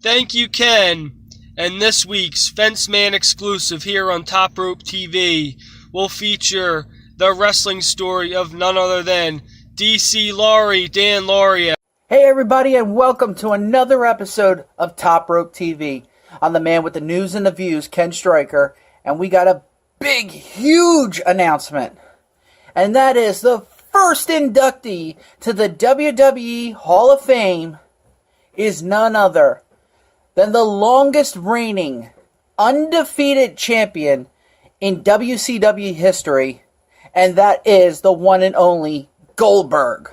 Thank you, Ken. And this week's Fenceman exclusive here on Top Rope TV will feature the wrestling story of none other than DC Laurie, Dan Laurie. Hey everybody, and welcome to another episode of Top Rope TV. I'm the man with the news and the views, Ken Stryker, and we got a big, huge announcement. And that is the first inductee to the WWE Hall of Fame is none other than the longest reigning, undefeated champion in WCW history, and that is the one and only Goldberg.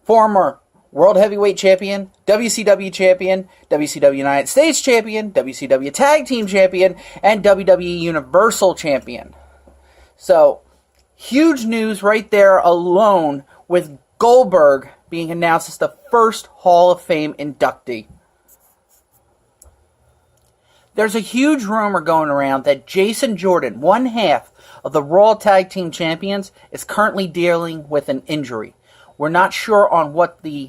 Former World Heavyweight Champion, WCW Champion, WCW United States Champion, WCW Tag Team Champion, and WWE Universal Champion. So, huge news right there alone with Goldberg being announced as the first Hall of Fame inductee. There's a huge rumor going around that Jason Jordan, one half of the Raw Tag Team Champions, is currently dealing with an injury. We're not sure on what the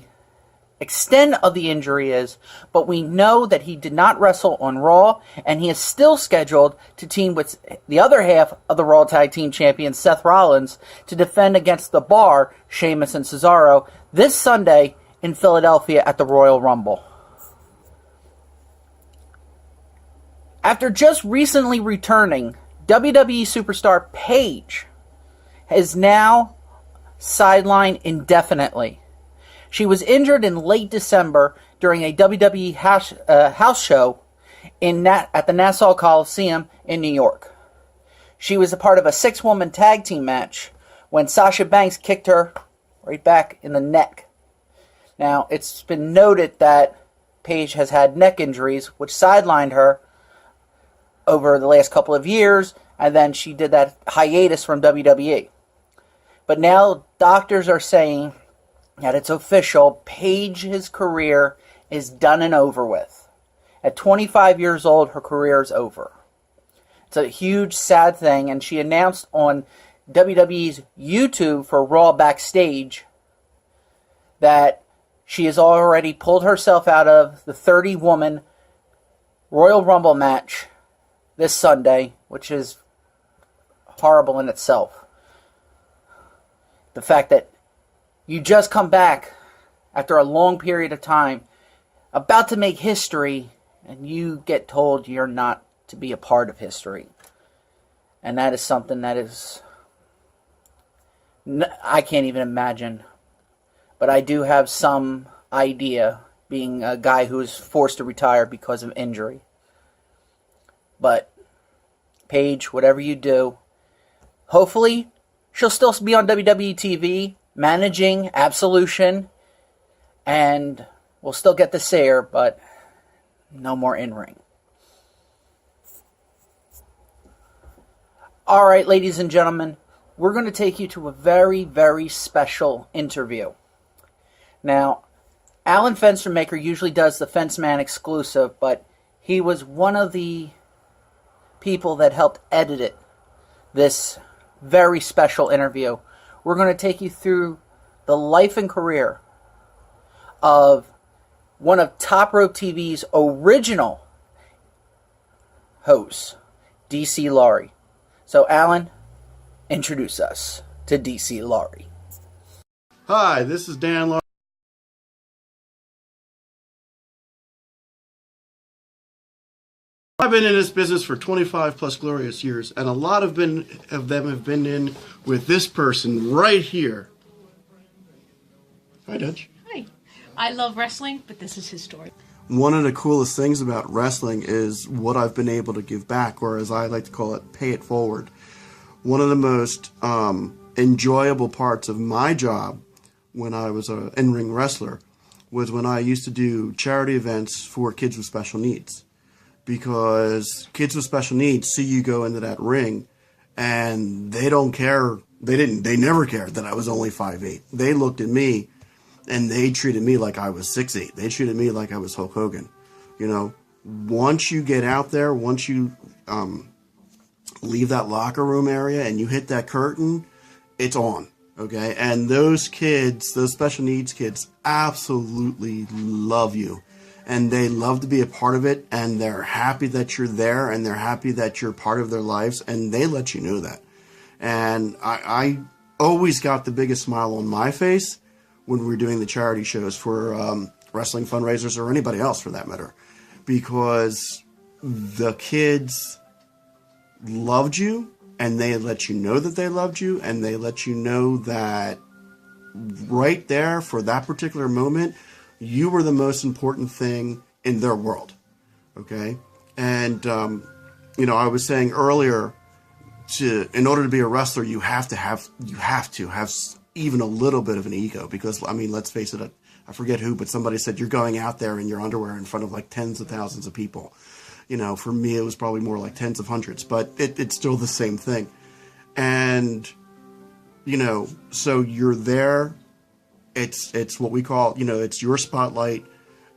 extent of the injury is, but we know that he did not wrestle on Raw, and he is still scheduled to team with the other half of the Raw Tag Team Champions, Seth Rollins, to defend against The Bar, Sheamus and Cesaro, this Sunday in Philadelphia at the Royal Rumble. After just recently returning, WWE superstar Paige is now sidelined indefinitely. She was injured in late December during a WWE house show at the Nassau Coliseum in New York. She was a part of a 6-woman tag team match when Sasha Banks kicked her right back in the neck. Now, it's been noted that Paige has had neck injuries, which sidelined her over the last couple of years, and then she did that hiatus from WWE. But now doctors are saying that it's official. Paige's career is done and over with. At 25 years old, her career is over. It's a huge, sad thing, and she announced on WWE's YouTube for Raw Backstage that she has already pulled herself out of the 30-woman Royal Rumble match this Sunday, which is horrible in itself. The fact that you just come back after a long period of time, about to make history, and you get told you're not to be a part of history. And that is something that is, I can't even imagine. But I do have some idea, being a guy who was forced to retire because of injury. But, Paige, whatever you do, hopefully she'll still be on WWE TV, managing Absolution, and we'll still get to see her, but no more in-ring. Alright, ladies and gentlemen, we're going to take you to a very, very special interview. Now, Alan Fenstermaker usually does the Fenceman exclusive, but he was one of the people that helped edit this very special interview. We're going to take you through the life and career of one of Top Rope TV's original hosts, DC Laurie. So, Alan, introduce us to DC Laurie. Hi, this is Dan Laurie. I've been in this business for 25 plus glorious years, and a lot of them have been in with this person right here. Hi, Dutch. Hi. I love wrestling, but this is his story. One of the coolest things about wrestling is what I've been able to give back, or as I like to call it, pay it forward. One of the most enjoyable parts of my job when I was an in-ring wrestler was when I used to do charity events for kids with special needs. Because kids with special needs see you go into that ring and they don't care. They never cared that I was only 5'8". They looked at me and they treated me like I was 6'8". They treated me like I was Hulk Hogan. You know, once you get out there, once you leave that locker room area and you hit that curtain, it's on. Okay. And those kids, those special needs kids absolutely love you. and they love to be a part of it, and they're happy that you're there, and they're happy that you're part of their lives, and they let you know that. And I always got the biggest smile on my face when we were doing the charity shows for wrestling fundraisers, or anybody else for that matter, because the kids loved you, and they let you know that they loved you, and they let you know that right there for that particular moment, you were the most important thing in their world. Okay? And, I was saying earlier, in order to be a wrestler, you have to have even a little bit of an ego, because, let's face it, I forget who, but somebody said you're going out there in your underwear in front of like tens of thousands of people. For me, it was probably more like tens of hundreds, but it's still the same thing. And, so you're there. It's what we call, it's your spotlight.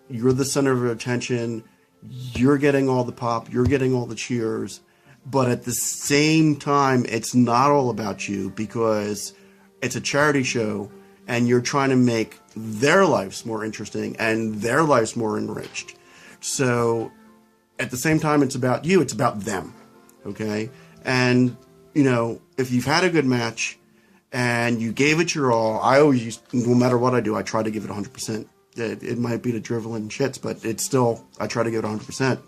You're the center of attention. You're getting all the pop. You're getting all the cheers. But at the same time, it's not all about you, because it's a charity show and you're trying to make their lives more interesting and their lives more enriched. So at the same time, it's about you, it's about them. Okay? And, if you've had a good match and you gave it your all, I always, no matter what I do, I try to give it 100%. It might be the drivel and shits, but it's still, I try to give it 100%.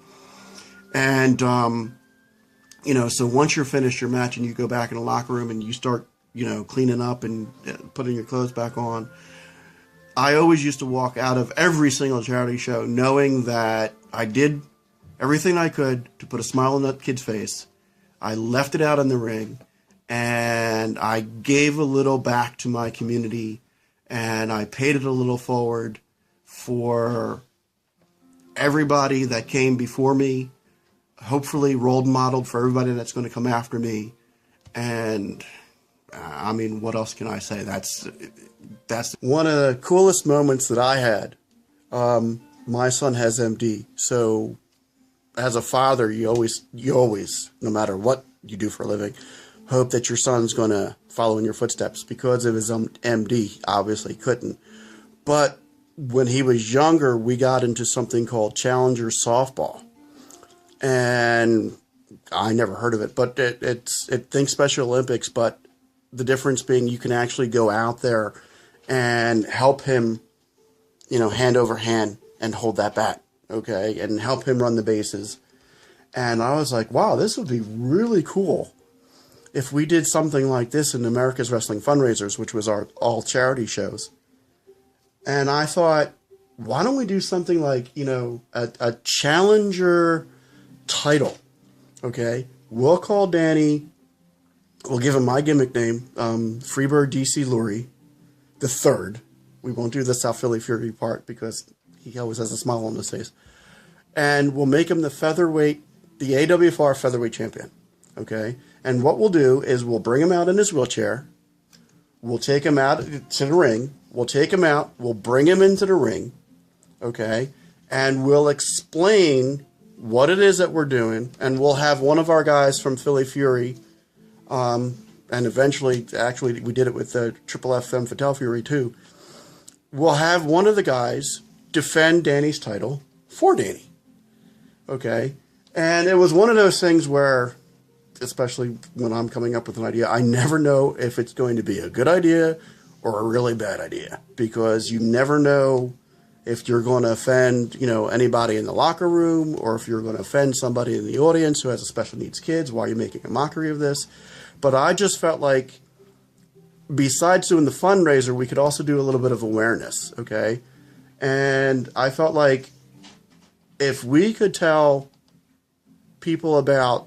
And, so once you're finished your match and you go back in the locker room and you start, cleaning up and putting your clothes back on, I always used to walk out of every single charity show knowing that I did everything I could to put a smile on that kid's face. I left it out in the ring, and I gave a little back to my community, and I paid it a little forward for everybody that came before me, hopefully role modeled for everybody that's going to come after me. And what else can I say? That's one of the coolest moments that I had. My son has MD, so as a father, you always, no matter what you do for a living, hope that your son's going to follow in your footsteps. Because of his MD, obviously couldn't. But when he was younger, we got into something called Challenger Softball. And I never heard of it, but it thinks Special Olympics, but the difference being you can actually go out there and help him, hand over hand and hold that bat, okay, and help him run the bases. And I was like, wow, this would be really cool if we did something like this in America's Wrestling Fundraisers, which was our all charity shows. And I thought, why don't we do something like, a challenger title, okay? We'll call Danny, we'll give him my gimmick name, Freebird DC Lurie, the third. We won't do the South Philly Fury part because he always has a smile on his face. And we'll make him the AWFR featherweight champion, okay? And what we'll do is we'll bring him out in his wheelchair. We'll take him out to the ring. We'll take him out. We'll bring him into the ring, okay? And we'll explain what it is that we're doing. And we'll have one of our guys from Philly Fury, and eventually, actually, we did it with Triple F Femme Fatale Fury too. We'll have one of the guys defend Danny's title for Danny, okay? And it was one of those things where, especially when I'm coming up with an idea, I never know if it's going to be a good idea or a really bad idea, because you never know if you're going to offend, anybody in the locker room, or if you're going to offend somebody in the audience who has a special needs kids while you're making a mockery of this. But I just felt like, besides doing the fundraiser, we could also do a little bit of awareness, okay? And I felt like if we could tell people about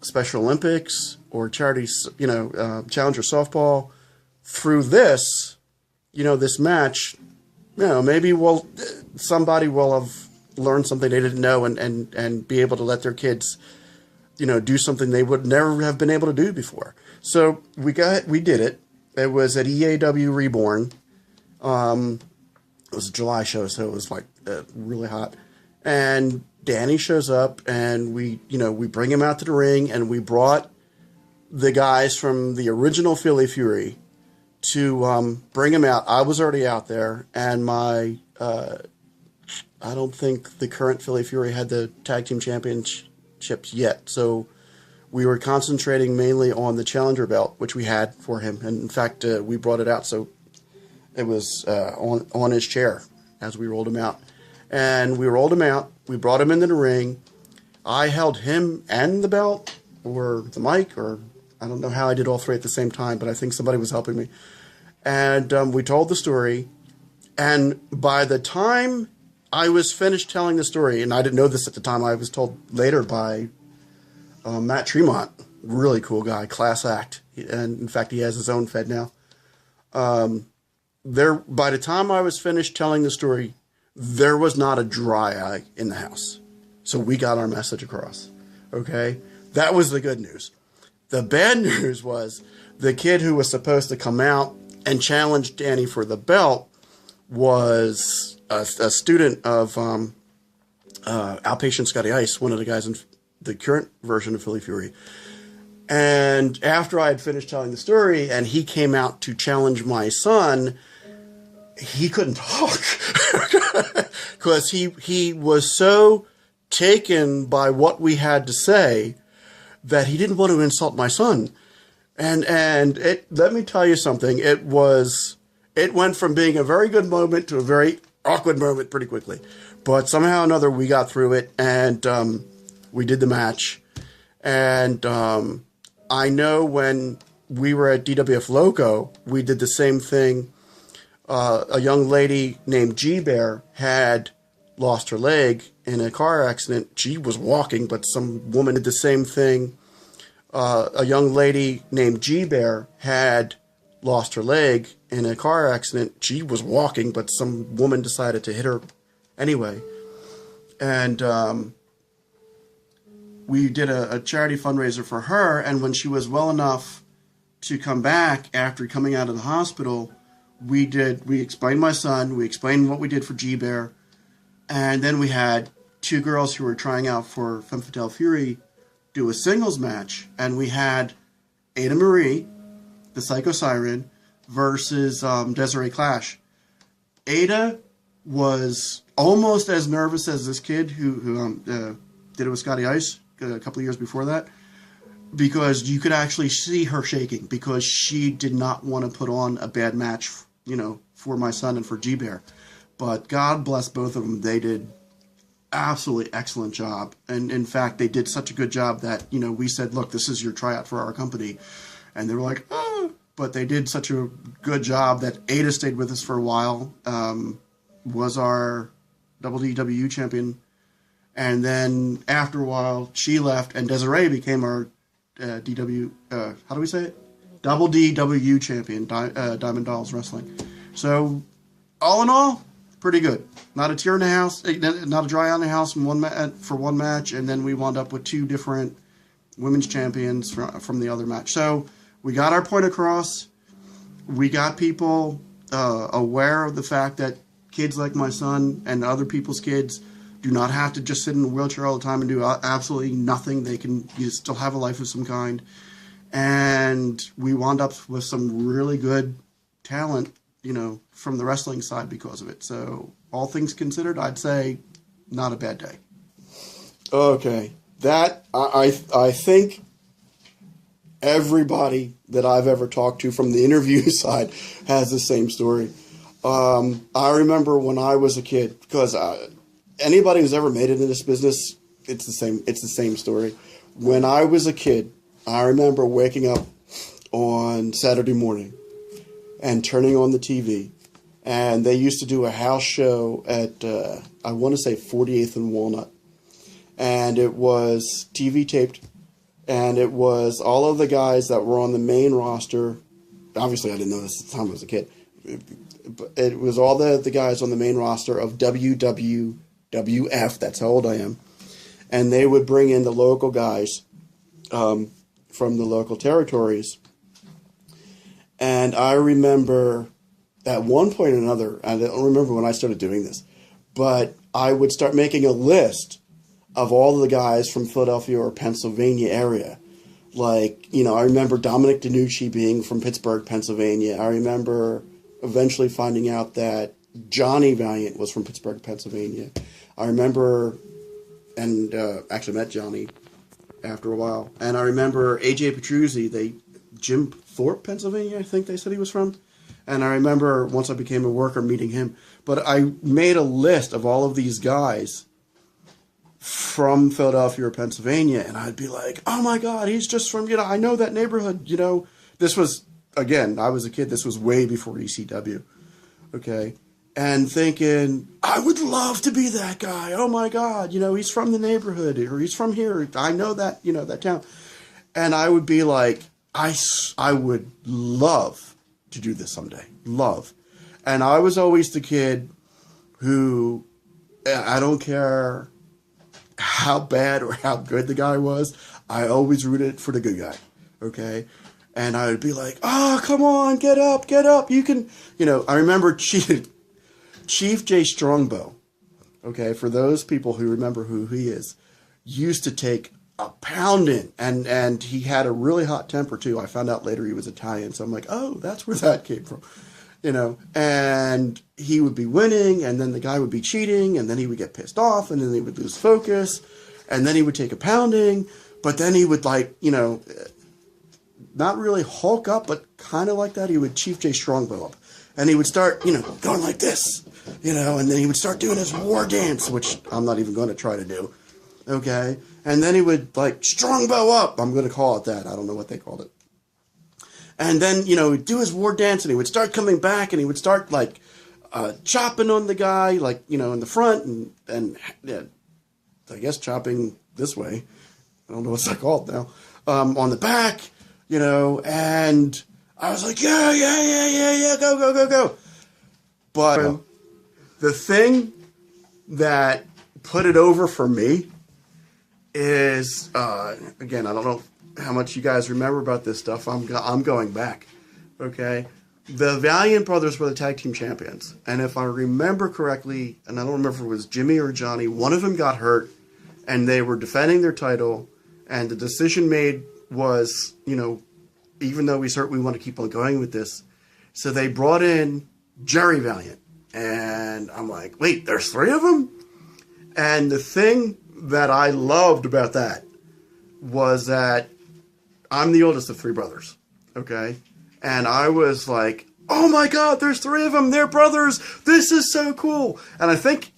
Special Olympics or charities, Challenger Softball through this, this match, maybe somebody will have learned something they didn't know and be able to let their kids, do something they would never have been able to do before. So we did it. It was at EAW Reborn. It was a July show, so it was like really hot. And Danny shows up, and we bring him out to the ring, and we brought the guys from the original Philly Fury to bring him out. I was already out there, and my I don't think the current Philly Fury had the tag team championships yet. So we were concentrating mainly on the challenger belt, which we had for him. And in fact, we brought it out. So it was on his chair as we rolled him out. And we rolled him out. We brought him into the ring. I held him and the belt, or the mic, or I don't know how I did all three at the same time, but I think somebody was helping me. And we told the story. And by the time I was finished telling the story, and I didn't know this at the time, I was told later by Matt Tremont, really cool guy, class act. And in fact, he has his own Fed now. By the time I was finished telling the story, there was not a dry eye in the house. So we got our message across. Okay? That was the good news. The bad news was the kid who was supposed to come out and challenge Danny for the belt was a student of Outpatient Scotty Ice, one of the guys in the current version of Philly Fury. And after I had finished telling the story and he came out to challenge my son, he couldn't talk because he was so taken by what we had to say that he didn't want to insult my son. And let me tell you something. It went from being a very good moment to a very awkward moment pretty quickly. But somehow or another, we got through it, and we did the match. And I know when we were at DWF Loco, we did the same thing. A young lady named G-Bear had lost her leg in a car accident. She was walking, but some woman did the same thing. A young lady named G-Bear had lost her leg in a car accident. She was walking, but some woman decided to hit her anyway. And we did a charity fundraiser for her, and when she was well enough to come back after coming out of the hospital, we explained my son, we explained what we did for G-Bear, and then we had two girls who were trying out for Femme Fatale Fury do a singles match, and we had Ada Marie, the Psycho Siren, versus Desiree Clash. Ada was almost as nervous as this kid who did it with Scotty Ice a couple of years before that, because you could actually see her shaking because she did not want to put on a bad match, for my son and for G-Bear. But God bless both of them. They did absolutely excellent job. And in fact, they did such a good job that, we said, look, this is your tryout for our company. And they were like, oh, but they did such a good job that Ada stayed with us for a while, was our WDW champion. And then after a while, she left, and Desiree became our DW, how do we say it? Double DW champion, Diamond Dolls Wrestling. So, all in all, pretty good. Not a tear in the house, not a dry eye in the house for one match, and then we wound up with two different women's champions from the other match. So, we got our point across. We got people aware of the fact that kids like my son and other people's kids do not have to just sit in a wheelchair all the time and do absolutely nothing. You still have a life of some kind. And we wound up with some really good talent, from the wrestling side because of it. So all things considered, I'd say not a bad day. Okay. That, I think everybody that I've ever talked to from the interview side has the same story. I remember when I was a kid, because anybody who's ever made it in this business, it's the same story. When I was a kid, I remember waking up on Saturday morning and turning on the TV, and they used to do a house show at, I want to say 48th and Walnut, and it was TV taped, and it was all of the guys that were on the main roster. Obviously, I didn't know this at the time I was a kid. It was all the guys on the main roster of WWF, that's how old I am, and they would bring in the local guys from the local territories. And I remember at one point or another, I don't remember when I started doing this, but I would start making a list of all the guys from Philadelphia or Pennsylvania area. Like, I remember Dominic DiNucci being from Pittsburgh, Pennsylvania. I remember eventually finding out that Johnny Valiant was from Pittsburgh, Pennsylvania. I remember, and actually met Johnny after a while. And I remember AJ Petruzzi, Jim Thorpe, Pennsylvania, I think they said he was from. And I remember once I became a worker meeting him. But I made a list of all of these guys from Philadelphia or Pennsylvania, and I'd be like, oh my God, he's just from, I know that neighborhood, This was, again, I was a kid, this was way before ECW, okay? And thinking, I would love to be that guy. Oh my God, he's from the neighborhood, or he's from here. I know that, that town. And I would be like, I would love to do this someday. Love. And I was always the kid who, I don't care how bad or how good the guy was, I always rooted for the good guy, okay? And I would be like, oh, come on, get up, you can, I remember Chief J. Strongbow, okay, for those people who remember who he is, used to take a pounding, and he had a really hot temper too. I found out later he was Italian, so I'm like, oh, that's where that came from. And he would be winning, and then the guy would be cheating, and then he would get pissed off, and then he would lose focus, and then he would take a pounding, but then he would not really Hulk up, but kind of like that, he would Chief J. Strongbow up, and he would start, going like this, and then he would start doing his war dance, which I'm not even going to try to do, okay, and then he would, Strongbow up, I'm going to call it that, I don't know what they called it. And then, he'd do his war dance, and he would start coming back, and he would start, chopping on the guy, in the front, and I guess chopping this way. I don't know what's that called now. On the back, and I was like, yeah, go. But the thing that put it over for me is, again, I don't know how much you guys remember about this stuff. I'm going back, okay? The Valiant brothers were the tag team champions, and if I remember correctly, and I don't remember if it was Jimmy or Johnny, one of them got hurt, and they were defending their title, and the decision made was, even though he's hurt, we want to keep on going with this. So they brought in Jerry Valiant, and I'm like, wait, there's three of them? And the thing that I loved about that was that I'm the oldest of three brothers, okay? And I was like, oh my God, there's three of them. They're brothers. This is so cool. And I think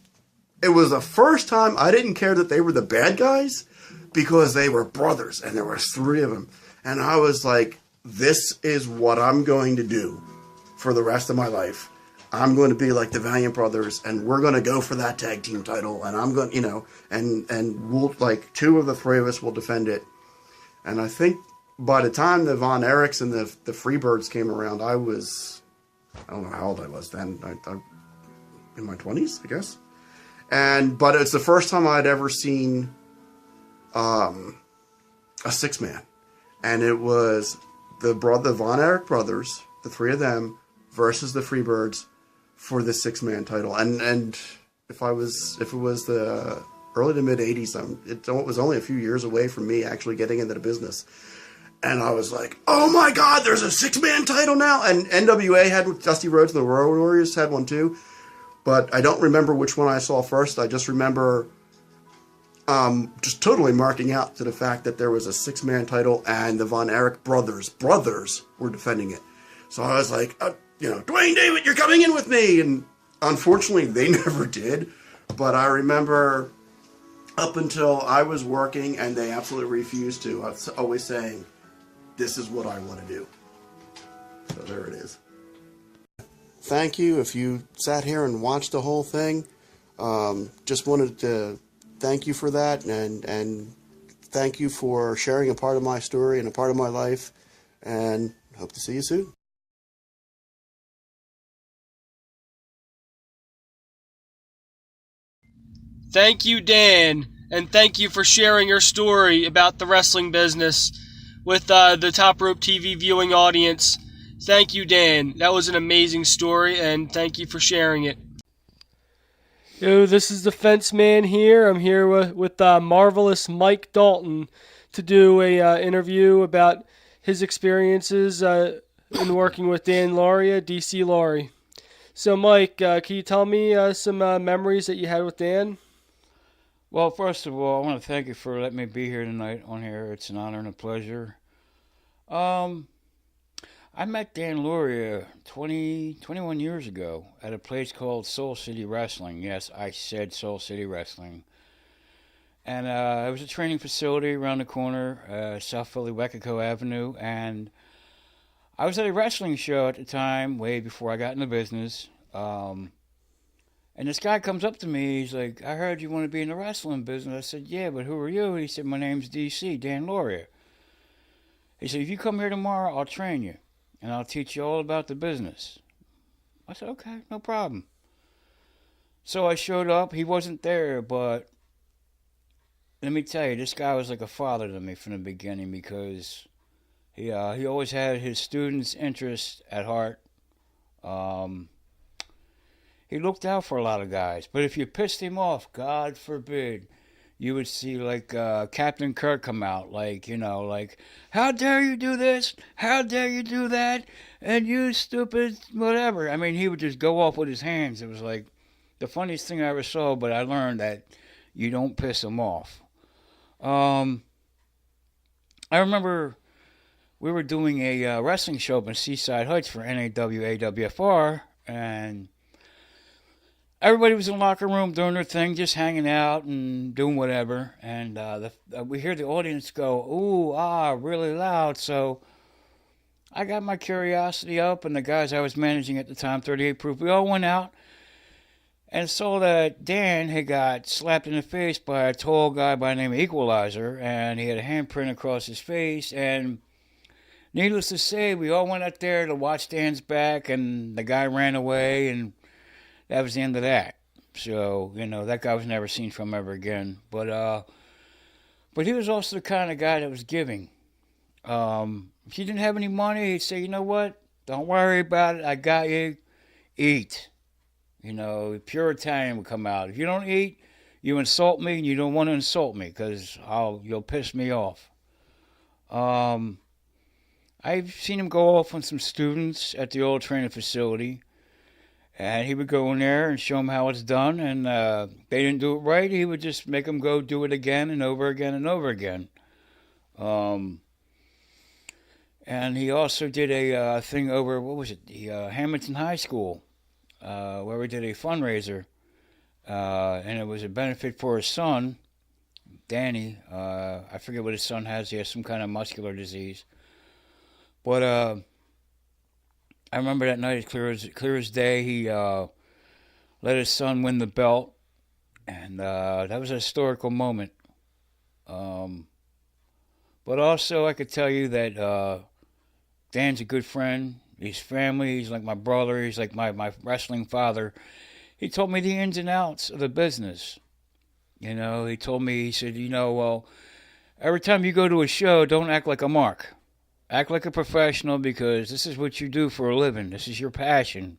it was the first time I didn't care that they were the bad guys because they were brothers and there were three of them. And I was like, this is what I'm going to do for the rest of my life. I'm going to be like the Valiant brothers, and we're going to go for that tag team title. And I'm going, and we'll, two of the three of us will defend it. And I think by the time the Von Erichs and the Freebirds came around, I don't know how old I was then. I in my 20s, I guess. But it's the first time I'd ever seen a six-man. And it was the Von Erich brothers, the three of them, versus the Freebirds for the six-man title. And if it was the early to mid 80s, it was only a few years away from me actually getting into the business. And I was like, oh my God, there's a six-man title now. And NWA had with Dusty Rhodes, the Road Warriors had one too. But I don't remember which one I saw first. I just remember just totally marking out to the fact that there was a six-man title and the Von Erich brothers were defending it. So I was like, Dwayne David, you're coming in with me. And unfortunately, they never did. But I remember up until I was working and they absolutely refused to. I was always saying, this is what I want to do. So there it is. Thank you if you sat here and watched the whole thing. Just wanted to thank you for that, and thank you for sharing a part of my story and a part of my life, and hope to see you soon. Thank you, Dan, and thank you for sharing your story about the wrestling business with the Top Rope TV viewing audience. Thank you, Dan. That was an amazing story, and thank you for sharing it. Yo, this is the Fence Man here. I'm here with marvelous Mike Dalton to do a interview about his experiences in working with Dan Laurie at DC Laurie. So, Mike, can you tell me some memories that you had with Dan? Well, first of all, I want to thank you for letting me be here tonight on here. It's an honor and a pleasure. Um, I met Dan Lurie 21 years ago at a place called Soul City Wrestling. Yes, I said Soul City Wrestling. And it was a training facility around the corner, South Philly, Wekico Avenue. And I was at a wrestling show at the time, way before I got in the business. And this guy comes up to me. He's like, I heard you want to be in the wrestling business. I said, yeah, but who are you? He said, my name's DC, Dan Laurie. He said, if you come here tomorrow, I'll train you. And I'll teach you all about the business. I said, okay, no problem. So I showed up. He wasn't there, but let me tell you, this guy was like a father to me from the beginning because he always had his students' interest at heart. He looked out for a lot of guys. But if you pissed him off, God forbid, you would see like Captain Kirk come out, like, like, how dare you do this? How dare you do that? And you stupid whatever. I mean, he would just go off with his hands. It was like the funniest thing I ever saw, but I learned that you don't piss him off. I remember we were doing a wrestling show up in Seaside Heights for NAWAWFR, and everybody was in the locker room doing their thing, just hanging out and doing whatever. And we hear the audience go, ooh, ah, really loud. So I got my curiosity up, and the guys I was managing at the time, 38 Proof, we all went out and saw that Dan had got slapped in the face by a tall guy by the name of Equalizer, and he had a handprint across his face. And needless to say, we all went out there to watch Dan's back, and the guy ran away, and that was the end of that. So, that guy was never seen from ever again. But he was also the kind of guy that was giving. If you didn't have any money, he'd say, you know what? Don't worry about it. I got you. Eat. Pure Italian would come out. If you don't eat, you insult me, and you don't want to insult me because you'll piss me off. I've seen him go off on some students at the old training facility. And he would go in there and show them how it's done. And they didn't do it right, he would just make them go do it again and over again and over again. And he also did a thing over, the Hamilton High School, where we did a fundraiser. And it was a benefit for his son, Danny. I forget what his son has. He has some kind of muscular disease. But I remember that night as clear as day. He let his son win the belt, and that was a historical moment. But also, I could tell you that Dan's a good friend. He's family. He's like my brother. He's like my wrestling father. He told me the ins and outs of the business. He told me, he said, well, every time you go to a show, don't act like a mark. Act like a professional because this is what you do for a living. This is your passion.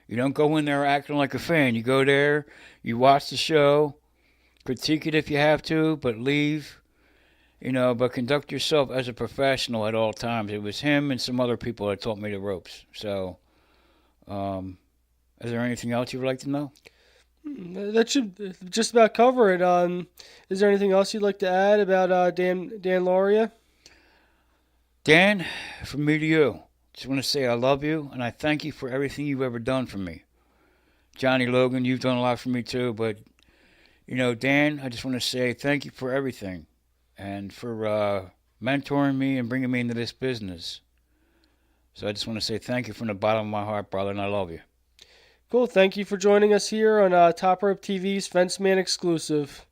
You don't go in there acting like a fan. You go there, you watch the show, critique it if you have to, but leave, but conduct yourself as a professional at all times. It was him and some other people that taught me the ropes. So, is there anything else you would like to know? That should just about cover it. Is there anything else you'd like to add about Dan Laurie? Dan, from me to you, just want to say I love you, and I thank you for everything you've ever done for me. Johnny Logan, you've done a lot for me too, but, Dan, I just want to say thank you for everything, and for mentoring me and bringing me into this business. So I just want to say thank you from the bottom of my heart, brother, and I love you. Cool, thank you for joining us here on Top Rope TV's Fence Man exclusive.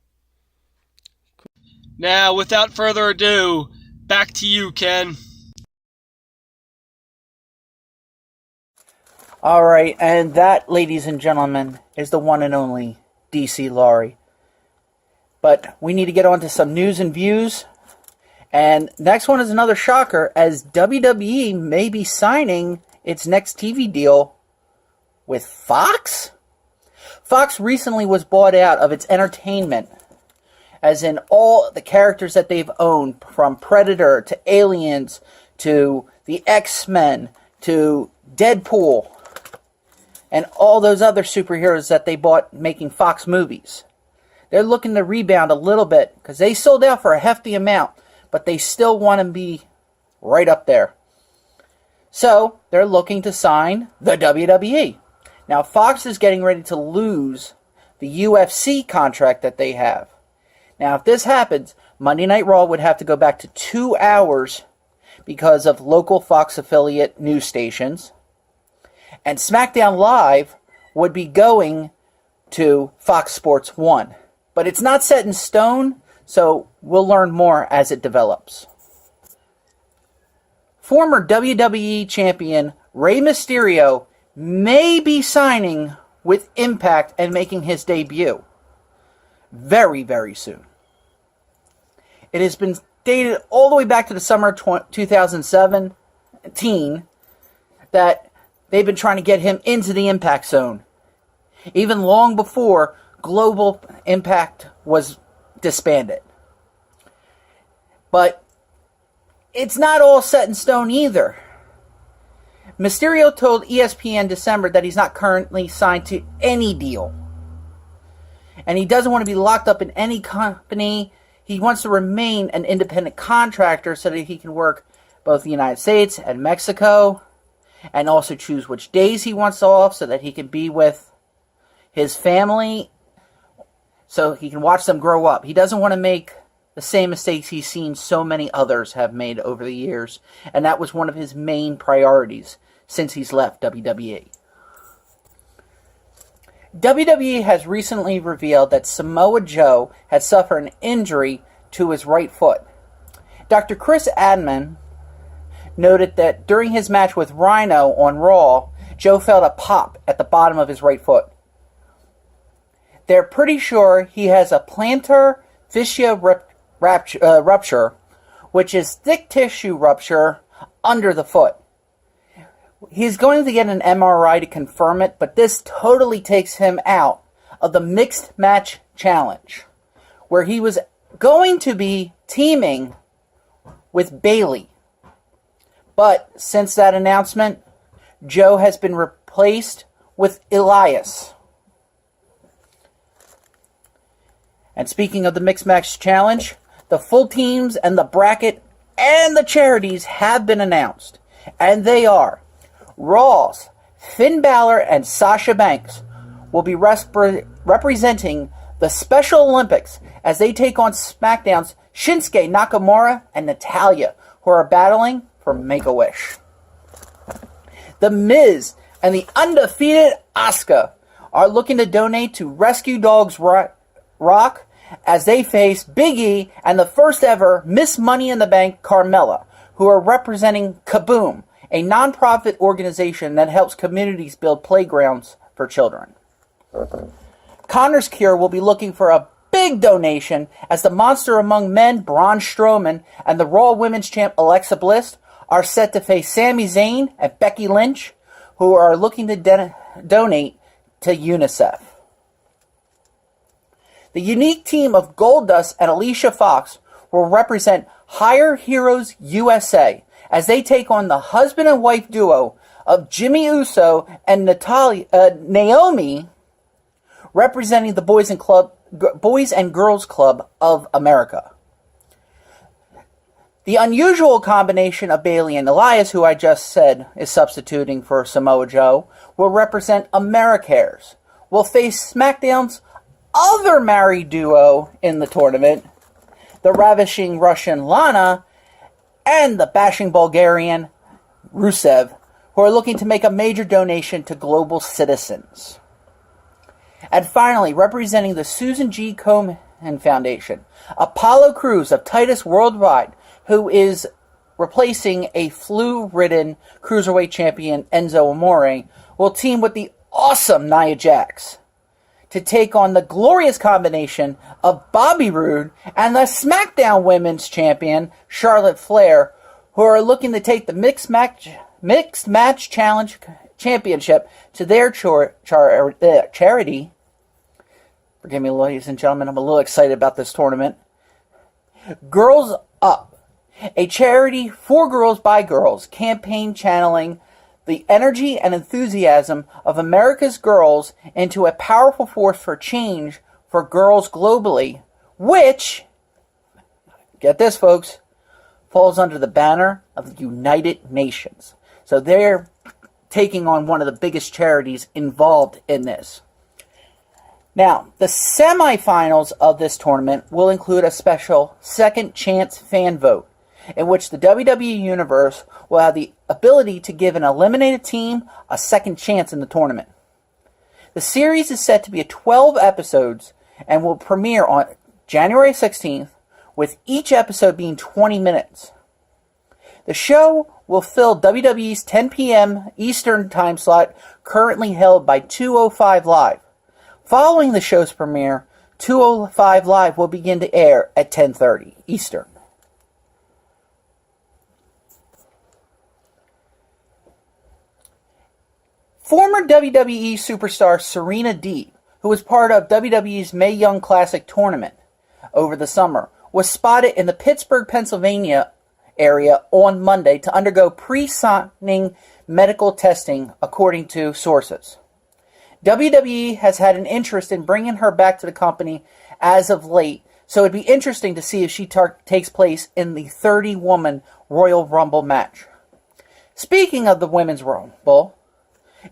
Now, without further ado, back to you, Ken. All right, and that, ladies and gentlemen, is the one and only DC Laurie. But we need to get on to some news and views. And next one is another shocker, as WWE may be signing its next TV deal with Fox? Fox recently was bought out of its entertainment, as in all the characters that they've owned, from Predator to Aliens to the X-Men to Deadpool and all those other superheroes that they bought making Fox movies. They're looking to rebound a little bit because they sold out for a hefty amount, but they still want to be right up there. So they're looking to sign the WWE. Now Fox is getting ready to lose the UFC contract that they have. Now if this happens, Monday Night Raw would have to go back to 2 hours because of local Fox affiliate news stations. And SmackDown Live would be going to Fox Sports 1. But it's not set in stone, so we'll learn more as it develops. Former WWE Champion Rey Mysterio may be signing with Impact and making his debut very, very soon. It has been dated all the way back to the summer of 2017 that they've been trying to get him into the Impact Zone, even long before Global Impact was disbanded. But it's not all set in stone either. Mysterio told ESPN December that he's not currently signed to any deal. And he doesn't want to be locked up in any company. He wants to remain an independent contractor so that he can work both the United States and Mexico, and also choose which days he wants off so that he can be with his family, so he can watch them grow up. He doesn't want to make the same mistakes he's seen so many others have made over the years, and that was one of his main priorities since he's left WWE. WWE has recently revealed that Samoa Joe had suffered an injury to his right foot. Dr. Chris Adman noted that during his match with Rhino on Raw, Joe felt a pop at the bottom of his right foot. They're pretty sure he has a plantar fascia rupture, which is thick tissue rupture under the foot. He's going to get an MRI to confirm it, but this totally takes him out of the Mixed Match Challenge, where he was going to be teaming with Bayley. But since that announcement, Joe has been replaced with Elias. And speaking of the Mixed Match Challenge, the full teams and the bracket and the charities have been announced. And they are Raw's Finn Balor and Sasha Banks will be representing the Special Olympics as they take on SmackDown's Shinsuke Nakamura and Natalya, who are battling for Make-A-Wish. The Miz and the undefeated Asuka are looking to donate to Rescue Dogs Rock as they face Big E and the first ever Miss Money in the Bank Carmella, who are representing Kaboom, a non-profit organization that helps communities build playgrounds for children. Connor's Cure will be looking for a big donation as the Monster Among Men Braun Strowman and the Raw Women's Champ Alexa Bliss are set to face Sami Zayn and Becky Lynch, who are looking to donate to UNICEF. The unique team of Goldust and Alicia Fox will represent Higher Heroes USA as they take on the husband and wife duo of Jimmy Uso and Naomi, representing the Boys and Girls Club of America. The unusual combination of Bayley and Elias, who I just said is substituting for Samoa Joe, will represent Americares. Will face SmackDown's other married duo in the tournament, the ravishing Russian Lana and the bashing Bulgarian Rusev, who are looking to make a major donation to global citizens. And finally, representing the Susan G. Komen Foundation, Apollo Crews of Titus Worldwide, who is replacing a flu-ridden Cruiserweight champion Enzo Amore, will team with the awesome Nia Jax to take on the glorious combination of Bobby Roode and the SmackDown Women's Champion Charlotte Flair, who are looking to take the Mixed Match Challenge Championship to their charity. Forgive me, ladies and gentlemen, I'm a little excited about this tournament. Girls Up, a charity for girls by girls campaign channeling the energy and enthusiasm of America's girls into a powerful force for change for girls globally, which, get this folks, falls under the banner of the United Nations. So they're taking on one of the biggest charities involved in this. Now, the semifinals of this tournament will include a special second chance fan vote, in which the WWE Universe will have the ability to give an eliminated team a second chance in the tournament. The series is set to be 12 episodes and will premiere on January 16th, with each episode being 20 minutes. The show will fill WWE's 10 p.m. Eastern time slot currently held by 205 Live. Following the show's premiere, 205 Live will begin to air at 10:30 Eastern. Former WWE superstar Serena Deeb, who was part of WWE's Mae Young Classic tournament over the summer, was spotted in the Pittsburgh, Pennsylvania area on Monday to undergo pre-signing medical testing, according to sources. WWE has had an interest in bringing her back to the company as of late, so it'd be interesting to see if she takes place in the 30-woman Royal Rumble match. Speaking of the Women's Rumble,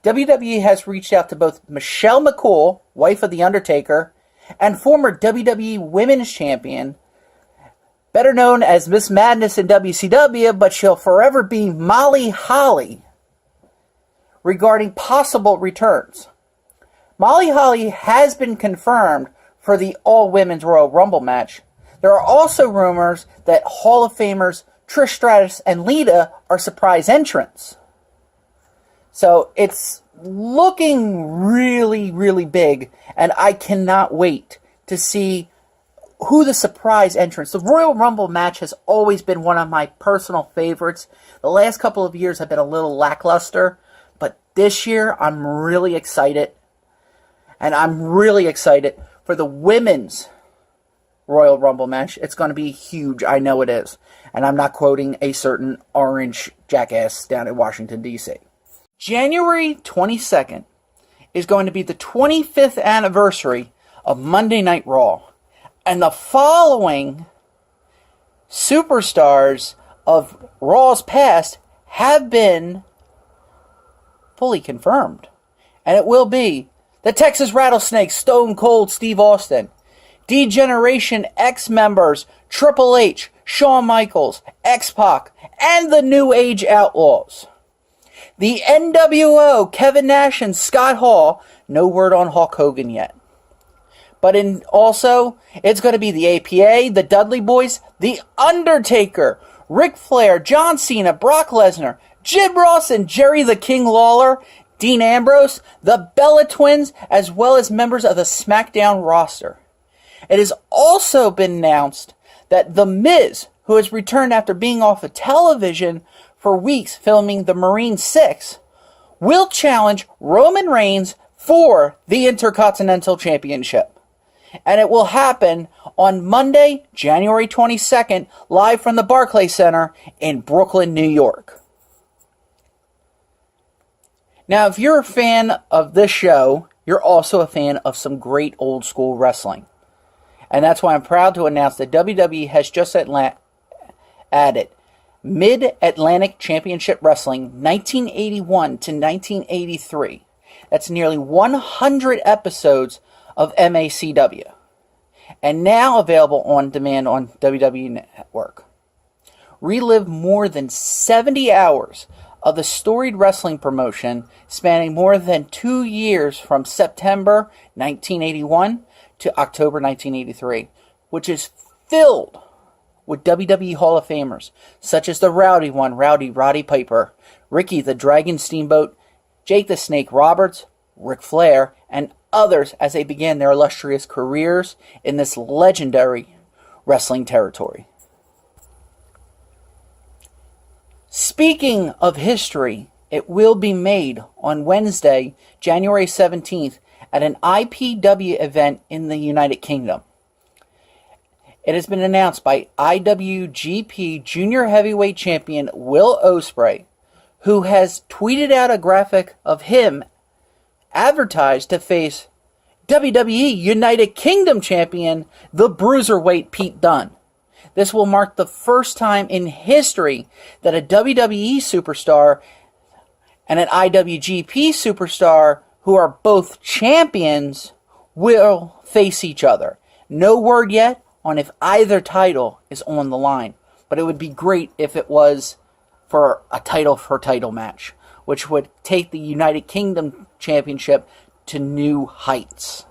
WWE has reached out to both Michelle McCool, wife of The Undertaker, and former WWE Women's Champion, better known as Miss Madness in WCW, but she'll forever be Molly Holly, regarding possible returns. Molly Holly has been confirmed for the all-women's Royal Rumble match. There are also rumors that Hall of Famers Trish Stratus and Lita are surprise entrants. So it's looking really, really big, and I cannot wait to see who the surprise entrants. The Royal Rumble match has always been one of my personal favorites. The last couple of years have been a little lackluster, but this year I'm really excited. And I'm really excited for the women's Royal Rumble match. It's going to be huge. I know it is. And I'm not quoting a certain orange jackass down in Washington, D.C. January 22nd is going to be the 25th anniversary of Monday Night Raw. And the following superstars of Raw's past have been fully confirmed. And it will be the Texas Rattlesnake, Stone Cold Steve Austin, D-Generation X members Triple H, Shawn Michaels, X-Pac, and the New Age Outlaws. The NWO, Kevin Nash and Scott Hall. No word on Hulk Hogan yet. But it's going to be the APA, the Dudley Boys, The Undertaker, Ric Flair, John Cena, Brock Lesnar, Jim Ross and Jerry the King Lawler, Dean Ambrose, the Bella Twins, as well as members of the SmackDown roster. It has also been announced that The Miz, who has returned after being off of television for weeks filming The Marine 6, will challenge Roman Reigns for the Intercontinental Championship. And it will happen on Monday, January 22nd, live from the Barclays Center in Brooklyn, New York. Now, if you're a fan of this show, you're also a fan of some great old school wrestling. And that's why I'm proud to announce that WWE has just added Mid-Atlantic Championship Wrestling 1981 to 1983. That's nearly 100 episodes of MACW. And now available on demand on WWE Network. Relive more than 70 hours of the storied wrestling promotion spanning more than 2 years from September 1981 to October 1983, which is filled with WWE Hall of Famers, such as the Rowdy One, Roddy Piper, Ricky the Dragon Steamboat, Jake the Snake Roberts, Ric Flair, and others as they began their illustrious careers in this legendary wrestling territory. Speaking of history, it will be made on Wednesday, January 17th, at an IPW event in the United Kingdom. It has been announced by IWGP Junior Heavyweight Champion Will Ospreay, who has tweeted out a graphic of him advertised to face WWE United Kingdom Champion, the Bruiserweight Pete Dunne. This will mark the first time in history that a WWE superstar and an IWGP superstar, who are both champions, will face each other. No word yet on if either title is on the line, but it would be great if it was for a title match, which would take the United Kingdom Championship to new heights.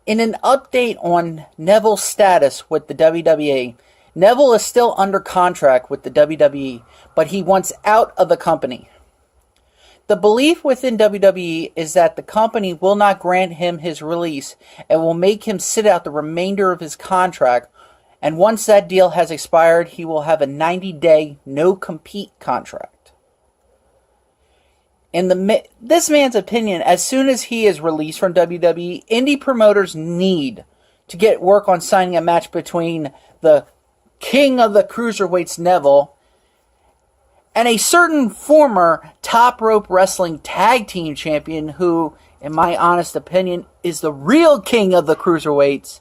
In an update on Neville's status with the WWE, Neville is still under contract with the WWE, but he wants out of the company. The belief within WWE is that the company will not grant him his release and will make him sit out the remainder of his contract, and once that deal has expired, he will have a 90-day no-compete contract. In this man's opinion, as soon as he is released from WWE, indie promoters need to get work on signing a match between the King of the Cruiserweights, Neville, and a certain former Top Rope Wrestling Tag Team Champion who, in my honest opinion, is the real King of the Cruiserweights,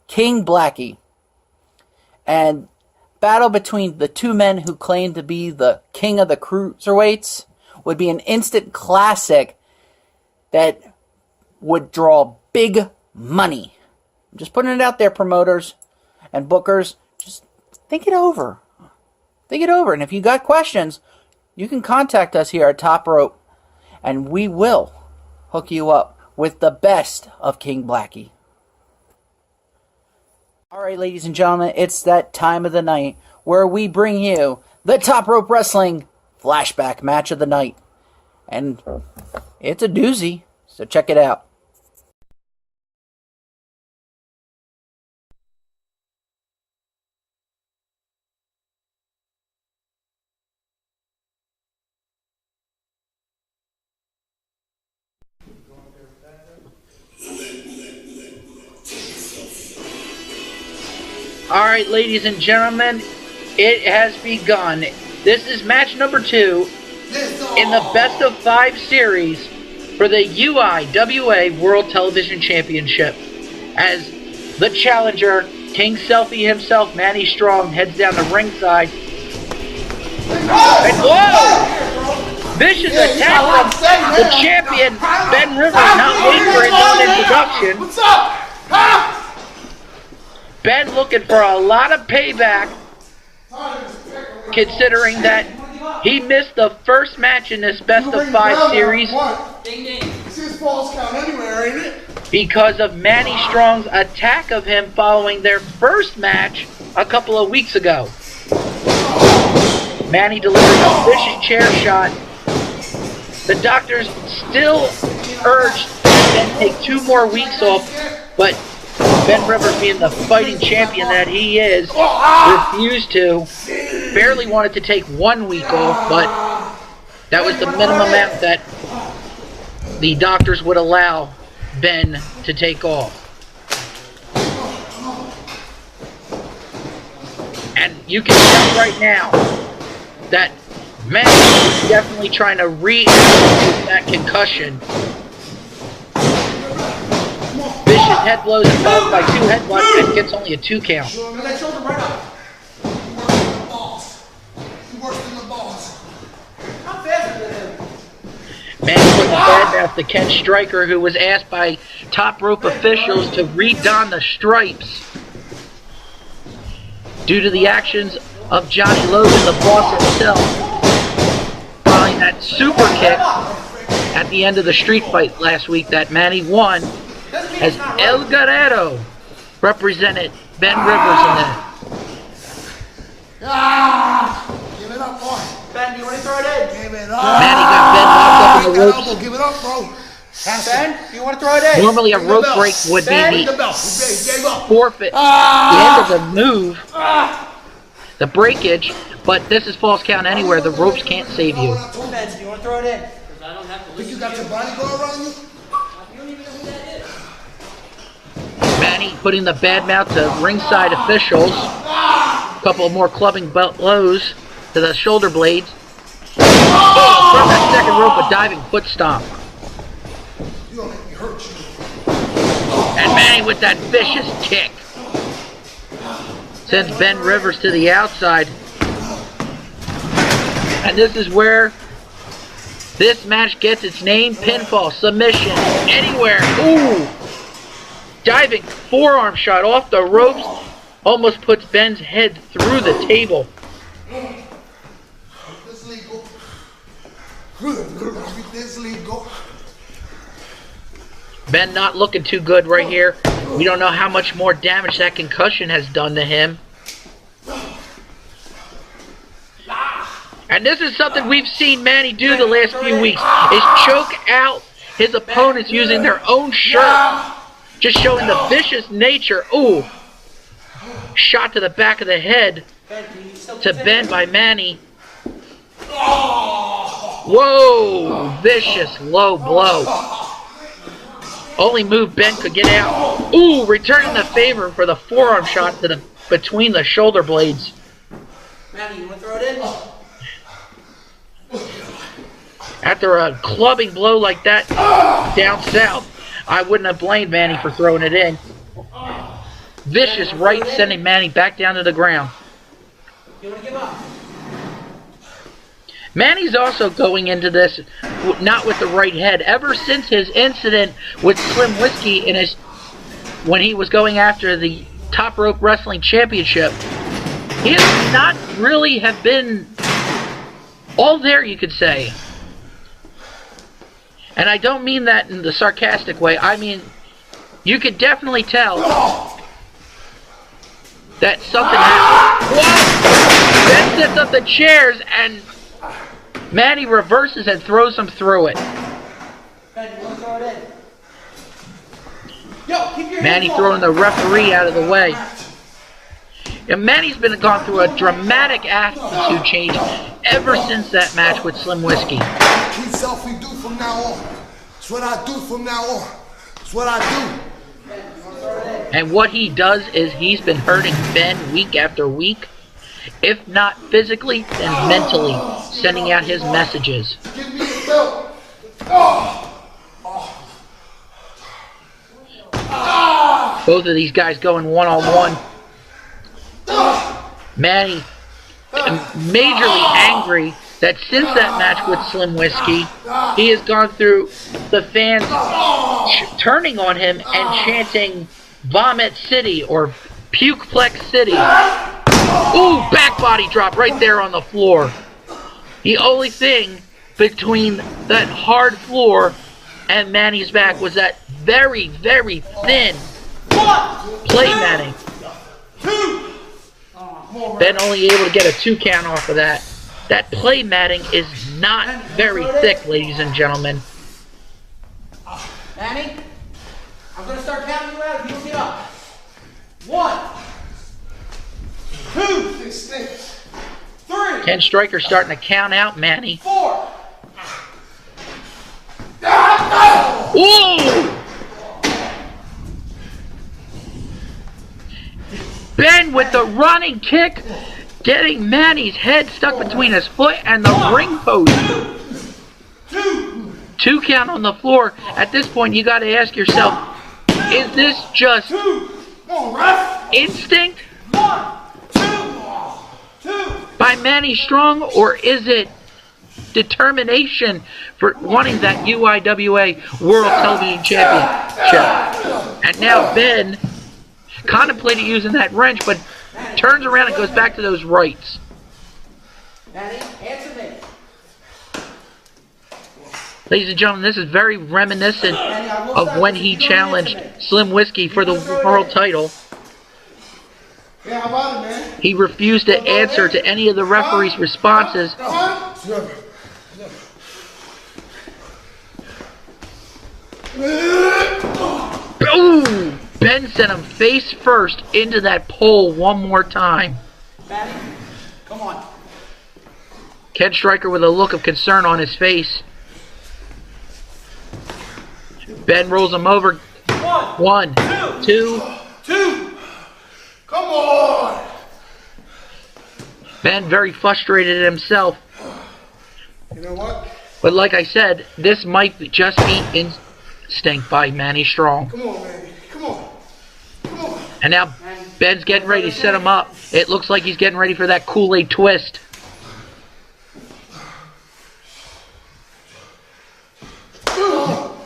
King Blackie. And battle between the two men who claim to be the King of the Cruiserweights would be an instant classic that would draw big money. I'm just putting it out there, promoters and bookers. Just think it over. Think it over. And if you got questions, you can contact us here at Top Rope, and we will hook you up with the best of King Blackie. Alright, ladies and gentlemen, it's that time of the night where we bring you the Top Rope Wrestling Flashback Match of the Night. And it's a doozy, so check it out. Alright, ladies and gentlemen, it has begun. This is match number 2 in the best of 5 series for the UIWA World Television Championship, as the challenger, King Selfie himself, Manny Strong, heads down the ringside. And whoa! Vicious attack from the champion, Ben Rivers, not waiting for his own introduction. What's up? Huh? Ben looking for a lot of payback, considering that he missed the first match in this best of 5 series This is false count anywhere, ain't it? because of Manny Strong's attack of him following their first match a couple of weeks ago. Manny delivered a vicious chair shot. The doctors still urged Ben take 2 more weeks off, but Ben Rivers, being the fighting champion that he is, refused to. Barely wanted to take 1 week off, but that was the minimum amount that the doctors would allow Ben to take off. And you can tell right now that Manny is definitely trying to reintroduce that concussion. Vicious head blows him followed by 2 headbutts and gets only a 2 count. That shoulder right up. You worse than the boss. You worse than the boss. I'm faster than him. Manny put the badmouth to Ken Stryker, who was asked by Top Rope officials to redon the stripes due to the actions of Johnny Logan, the boss himself, following that super kick at the end of the street fight last week that Manny won, as El Guerrero represented Ben Rivers in that. Give it up, boy. Ben, you want to throw it in? Give it up. Manny got Ben locked up in the Elbow, ropes. give it up, bro. Ben, you want to throw it in? Normally a rope break would be The the belt. He gave up. forfeit, the end of the move, the breakage, but this is false count anywhere. The ropes can't save you. Ben, do you want to throw it in? Think you got your bodyguard around you? Manny putting the bad mouth to ringside officials. A couple more clubbing blows. to the shoulder blades. Oh, from that second rope, a diving foot stomp. You don't make me hurt you. And Manny with that vicious kick. Sends Ben Rivers to the outside. And this is where this match gets its name. Pinfall, submission, anywhere. Ooh! Diving forearm shot off the ropes. Almost puts Ben's head through the table. This legal. This legal. Ben not looking too good right here. We don't know how much more damage that concussion has done to him. And this is something we've seen Manny do the last few weeks, is choke out his opponents using their own shirt. Just showing the vicious nature. Ooh. Shot to the back of the head to Ben by Manny. Whoa. Vicious low blow. Only move Ben could get out. Ooh, returning the favor for the forearm shot to the between the shoulder blades. Manny, you want to throw it in? After a clubbing blow like that down south, I wouldn't have blamed Manny for throwing it in. Vicious right sending Manny back down to the ground. You want to give up? Manny's also going into this not with the right head. Ever since his incident with Slim Whiskey when he was going after the Top Rope Wrestling Championship, he has not really have been all there, you could say. And I don't mean that in the sarcastic way. I mean, you could definitely tell that something happened. Whoa! Ben sets up the chairs and Manny reverses and throws him through it. Ben, you want to throw it in? Yo, keep your Manny hands throwing off. the referee out of the way. And Manny's gone through a dramatic attitude change ever since that match with Slim Whiskey. Keep selfie do from now on. It's what I do from now on. It's what I do. And what he does is he's been hurting Ben week after week. If not physically, then mentally, sending out his messages. Give me the belt. Oh. Both of these guys going one-on-one. Manny majorly angry that since that match with Slim Whiskey, he has gone through the fans turning on him and chanting Vomit City or Pukeplex City. Ooh, back body drop right there on the floor. The only thing between that hard floor and Manny's back was that very, very thin play matting. Ben only able to get a 2 count off of that. That play matting is not very thick, ladies and gentlemen. Manny, I'm going to start counting you out if you don't get up. 1, 2, This stinks. 3, Ken Striker starting to count out Manny. 4. Ooh! Ben with the running kick, getting Manny's head stuck between his foot and the ring post. 2 count on the floor. At this point, you got to ask yourself, is this just instinct by Manny Strong, or is it determination for wanting that UIWA World Television Championship? And now Ben contemplated using that wrench, but turns around and goes back to those rights. Manny, answer me. Ladies and gentlemen, this is very reminiscent of when he challenged Slim Whiskey for the world title. Yeah, how about it, man? He refused to answer to any of the referee's responses. Boom! Ben sent him face first into that pole one more time. Manny, come on. Ken Striker with a look of concern on his face. Ben rolls him over. 1, 2. Come on. Ben very frustrated at himself. You know what? But like I said, this might just be instinct by Manny Strong. Come on, Manny. Come on. Come on. And now Ben's getting ready to set him up. It looks like he's getting ready for that Kool-Aid twist.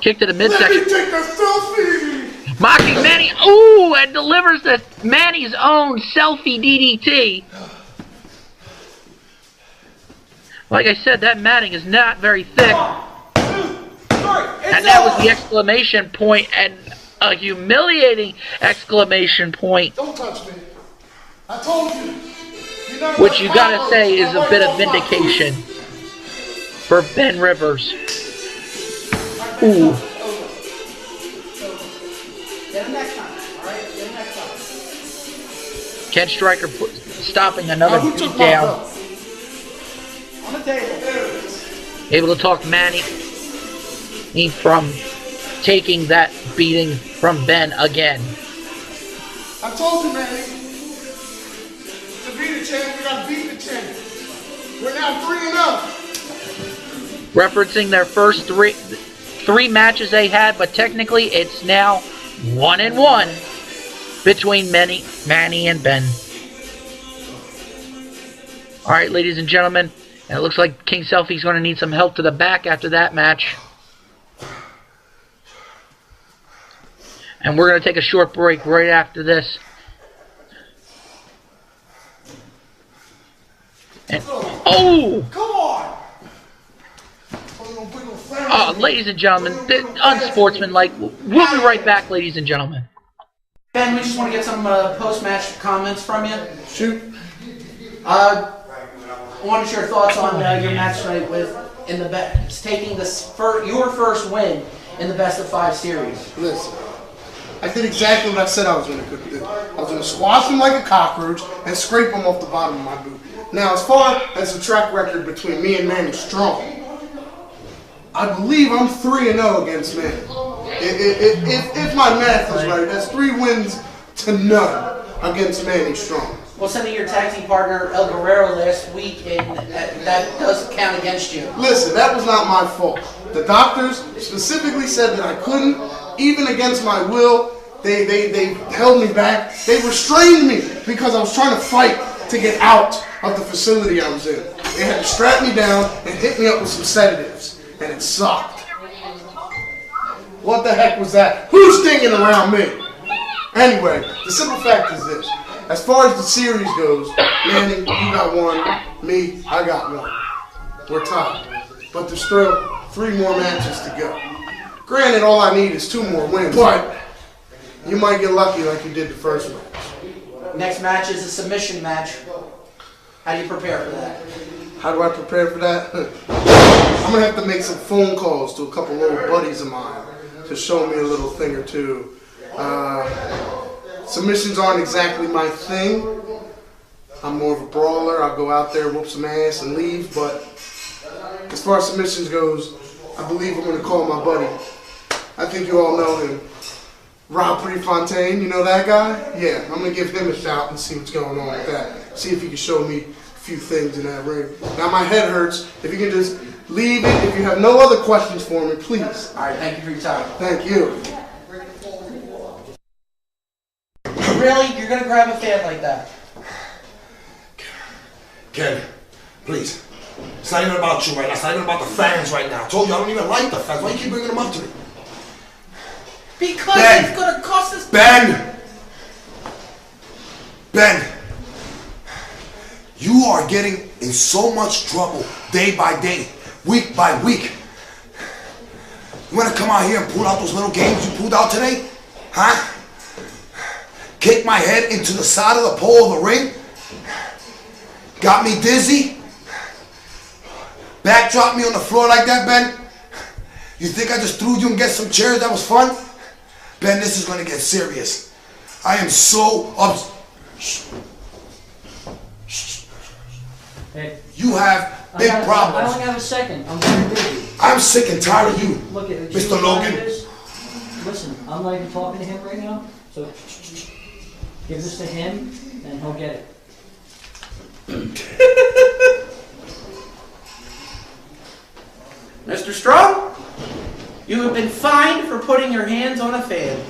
Kick to the midsection. Let me take a selfie. Mocking Manny. Ooh, and delivers the Manny's own selfie DDT. Like I said, that matting is not very thick. And that was the exclamation point, and a humiliating exclamation point. Don't touch me. I told you. Which you gotta say is a bit of vindication for Ben Rivers. Ooh. Get him next time, alright? Get him next time. Ken Stryker stopping another Who beat took my down. belt? On the table. Able to talk Manny from taking that beating from Ben again. I told you, Manny. To be the champ, you gotta beat the champ. We're now 3-0. Referencing their first three matches they had, but technically it's now 1-1 between Manny and Ben. Alright, ladies and gentlemen, and it looks like King Selfie's going to need some help to the back after that match. And we're going to take a short break right after this. And, oh! Come on! Ladies and gentlemen, unsportsmanlike. We'll be right back, ladies and gentlemen. Ben, we just want to get some post-match comments from you. Shoot. What is your thoughts on your match tonight with taking your first win in the best of 5 series? Listen, I did exactly what I said I was going to do. I was going to squash him like a cockroach and scrape him off the bottom of my boot. Now, as far as the track record between me and Manny Strong, I believe I'm 3-0 against Manny. If my math is right, that's 3 wins to none against Manny Strong. Well, sending your tag team partner El Guerrero last week, and that does count against you. Listen, that was not my fault. The doctors specifically said that I couldn't, even against my will. They held me back. They restrained me because I was trying to fight to get out of the facility I was in. They had to strap me down and hit me up with some sedatives, and it sucked. What the heck was that? Who's stinging around me? Anyway, the simple fact is this. As far as the series goes, Manny, you got 1. Me, I got 1. We're tied. But there's still 3 more matches to go. Granted, all I need is 2 more wins, but you might get lucky like you did the first match. Next match is a submission match. How do you prepare for that? How do I prepare for that? I'm going to have to make some phone calls to a couple little buddies of mine to show me a little thing or two. Submissions aren't exactly my thing. I'm more of a brawler. I'll go out there, whoop some ass, and leave. But as far as submissions goes, I believe I'm going to call my buddy. I think you all know him. Rob Prefontaine, you know that guy? Yeah, I'm going to give him a shout and see what's going on with that. See if he can show me a few things in that ring. Now my head hurts. If you can just leave it. If you have no other questions for me, please. All right, thank you for your time. Thank you. Really? You're going to grab a fan like that? Ken, please. It's not even about you right now. It's not even about the fans right now. I told you I don't even like the fans. Why you keep bringing them up to me? Because Ben. it's going to cost us... Ben! You are getting in so much trouble day by day, week by week. You want to come out here and pull out those little games you pulled out today? Huh? Kick my head into the side of the pole of the ring? Got me dizzy? Backdrop me on the floor like that, Ben? You think I just threw you and get some chairs? That was fun? Ben, this is going to get serious. I am so upset. Hey, You have big I problems. only have a second. I'm very busy. I'm sick and tired of you, Look at Mr. Logan. Listen, I'm not even talking to him right now, so give this to him and he'll get it. Mr. Strong, you have been fined for putting your hands on a fan.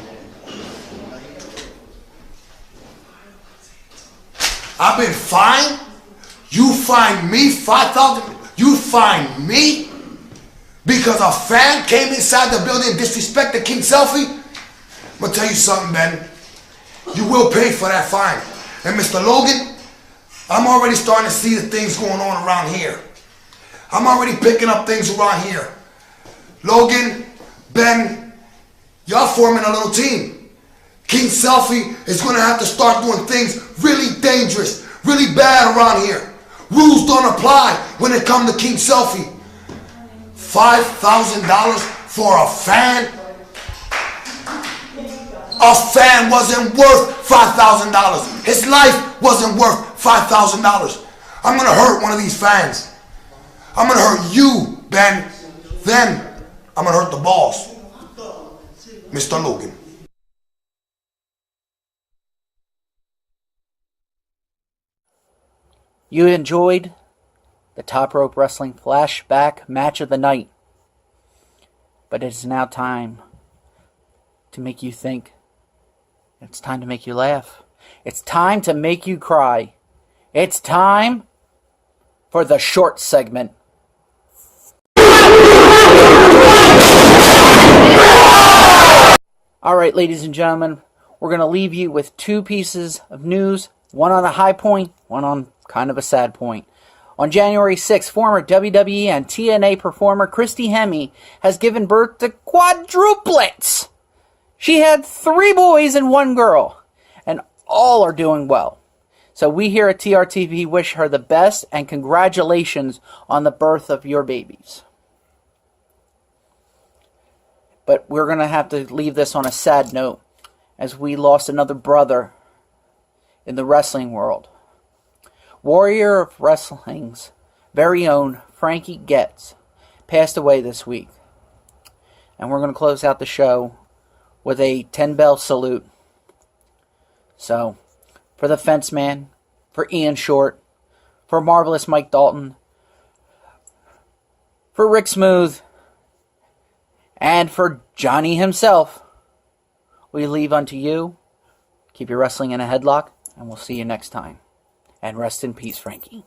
I've been fined? You fined me 5,000? You fined me? Because a fan came inside the building and disrespected King Selfie? I'm gonna tell you something, Ben. You will pay for that fine. And Mr. Logan, I'm already starting to see the things going on around here. I'm already picking up things around here. Logan, Ben, y'all forming a little team. King Selfie is gonna have to start doing things really dangerous, really bad around here. Rules don't apply when it comes to King Selfie. $5,000 for a fan? A fan wasn't worth $5,000. His life wasn't worth $5,000. I'm gonna hurt one of these fans. I'm gonna hurt you, Ben. Then I'm gonna hurt the boss, Mr. Logan. You enjoyed the Top Rope Wrestling Flashback Match of the Night. But it is now time to make you think. It's time to make you laugh. It's time to make you cry. It's time for the short segment. Alright, ladies and gentlemen, we're going to leave you with two pieces of news. One on a high point, one on kind of a sad point. On January 6th, former WWE and TNA performer Christy Hemme has given birth to quadruplets. She had 3 boys and 1 girl, and all are doing well. So we here at TRTV wish her the best and congratulations on the birth of your babies. But we're going to have to leave this on a sad note, as we lost another brother in the wrestling world. Warrior of Wrestling's very own Frankie Getz passed away this week. And we're going to close out the show with a 10-bell salute. So, for the Fence Man, for Ian Short, for Marvelous Mike Dalton, for Rick Smooth, and for Johnny himself, we leave unto you. Keep your wrestling in a headlock, and we'll see you next time. And rest in peace, Frankie.